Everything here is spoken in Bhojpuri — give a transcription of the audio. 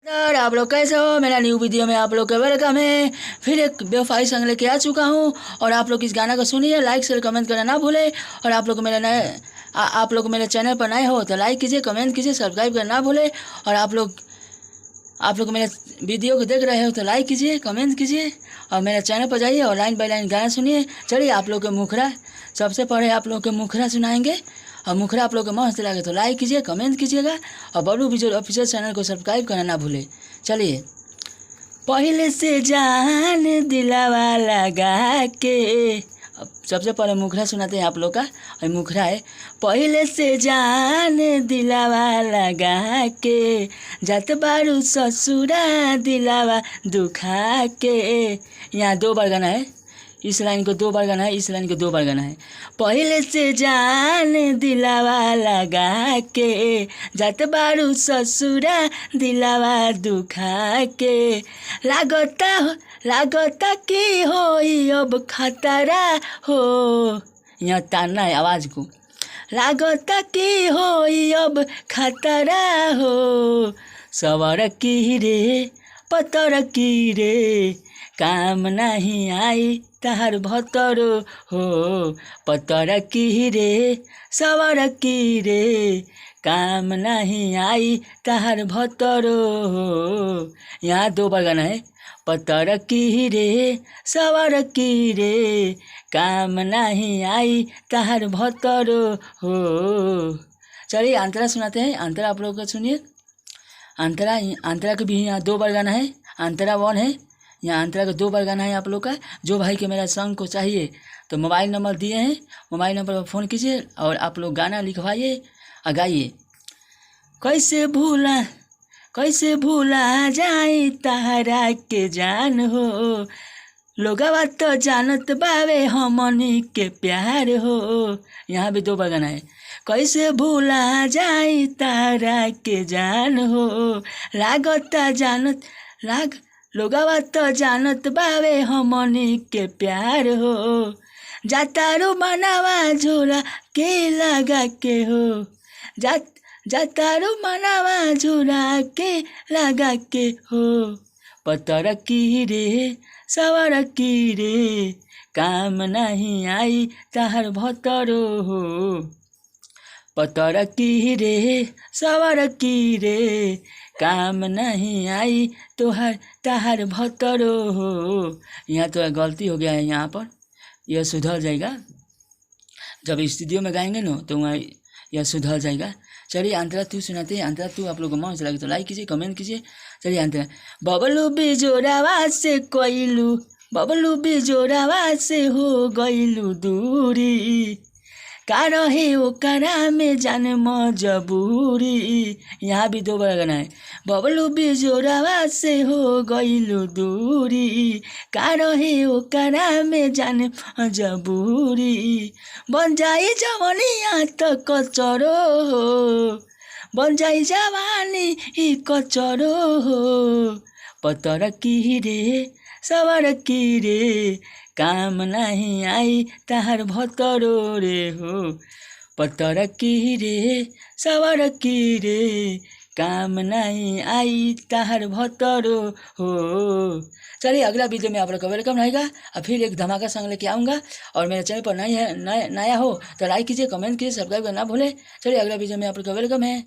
सर आप लोग कैसे हो। मेरा न्यू वीडियो में आप लोग का वेलकम है। फिर एक बेवफाई संग लेके आ चुका हूँ और आप लोग इस गाना को सुनिए, लाइक शेयर कमेंट करना ना भूले। और आप लोग मेरे चैनल पर नए हो तो लाइक कीजिए, कमेंट कीजिए, सब्सक्राइब करना ना भूले। और आप लोग मेरे वीडियो को देख रहे हो तो लाइक कीजिए, कमेंट कीजिए और मेरे चैनल पर जाइए और लाइन बाय लाइन गाना सुनिए। चलिए आप लोग के मुखरा सबसे पहले आप लोग के मुखरा सुनाएंगे और मुखरा आप लोग को मस्त लगे तो लाइक कीजिए, कमेंट कीजिएगा और बबलू विजुअल ऑफिशियल चैनल को सब्सक्राइब करना ना भूले। चलिए। पहले से जान दिलावा लगा के, अब सबसे पहले मुखरा सुनाते हैं आप लोग का। और मुखरा है, पहले से जान दिलावा लगा के, जात बारू ससुरा दिलावा दुखा के। यहाँ 2 बार गाना है, इस लाइन को 2 बार गाना है, इस लाइन को 2 बार गाना है। पहले से जान दिलावा लगा के, जात बारू ससुरा दिलावा दुखा के। लागता कि होई अब खतरा हो। यहाँ तानना है आवाज़ को। लागता कि होई अब खतरा हो। सवर की रे पतर की रे, काम नहीं आई तहर भतर हो। पतर की रे सवर की रे, काम नहीं आई तहर भतर हो। यहाँ 2 बार गाना है। पतर की रे सवर की रे, काम नहीं आई तहर भतर हो। चलिए अंतरा सुनाते हैं। अंतरा आप लोग को सुनिए। अंतरा के भी यहाँ 2 बार गाना है। अंतरा 1 है, यहाँ अंतरा का 2 बार गाना है आप लोग का। जो भाई के मेरा सॉन्ग को चाहिए तो मोबाइल नंबर दिए हैं, मोबाइल नंबर पर फ़ोन कीजिए और आप लोग गाना लिखवाइए और गाइए। कैसे भूला जाई तहरा के जान हो। लोगवा तो जानत बावे हमनी के प्यार हो। यहाँ भी 2 बार गाना है। कैसे भूला जाई तहरा के जान हो। लोगवा तो जानत बावे हमनी के प्यार हो। जातारू मनावा झोला के लगा के हो। जातारू मनावा झोला के लगा के हो। पतर की रे सवर की रे, काम नहीं आई तहर भतर हो। पतर की रे सवर की रे, काम नहीं आई तहर भतर हो। यहाँ तो गलती हो गया है, यहाँ पर यह सुधर जाएगा। जब स्टूडियो में गाएंगे ना तो वहाँ यह सुधर जाएगा। चलिए अंतरा 2 सुनाते हैं। अंतरा 2 आप लोगों को मस्त लगे तो लाइक कीजिए, कमेंट कीजिए। चलिए अंतरा। बबलू बिजोरावा से हो गइलू दूरी, का रहे ओकरा में जाने मजबूरी। यहाँ भी 2 बार गाना है। बबलू बिजोरावा से हो गइलू दूरी, का रहे ओकरा में जाने मजबूरी। बन जाई जवानिया तो कचरो हो, बन जाई जवानी ही कचरो हो। पतर की रे सवर की रे, काम नहीं आई तहर भतर रे हो। पतर की रे सवर की रे, काम नहीं आई तहर भतर हो। चलिए अगला वीडियो में आप लोग का वेलकम रहेगा और फिर एक धमाका सॉन्ग लेके आऊँगा। और मेरे चैनल पर नया हो तो लाइक कीजिए, कमेंट कीजिए, सब्सक्राइब करना ना भूले। चलिए अगला वीडियो में आप लोग का वेलकम है।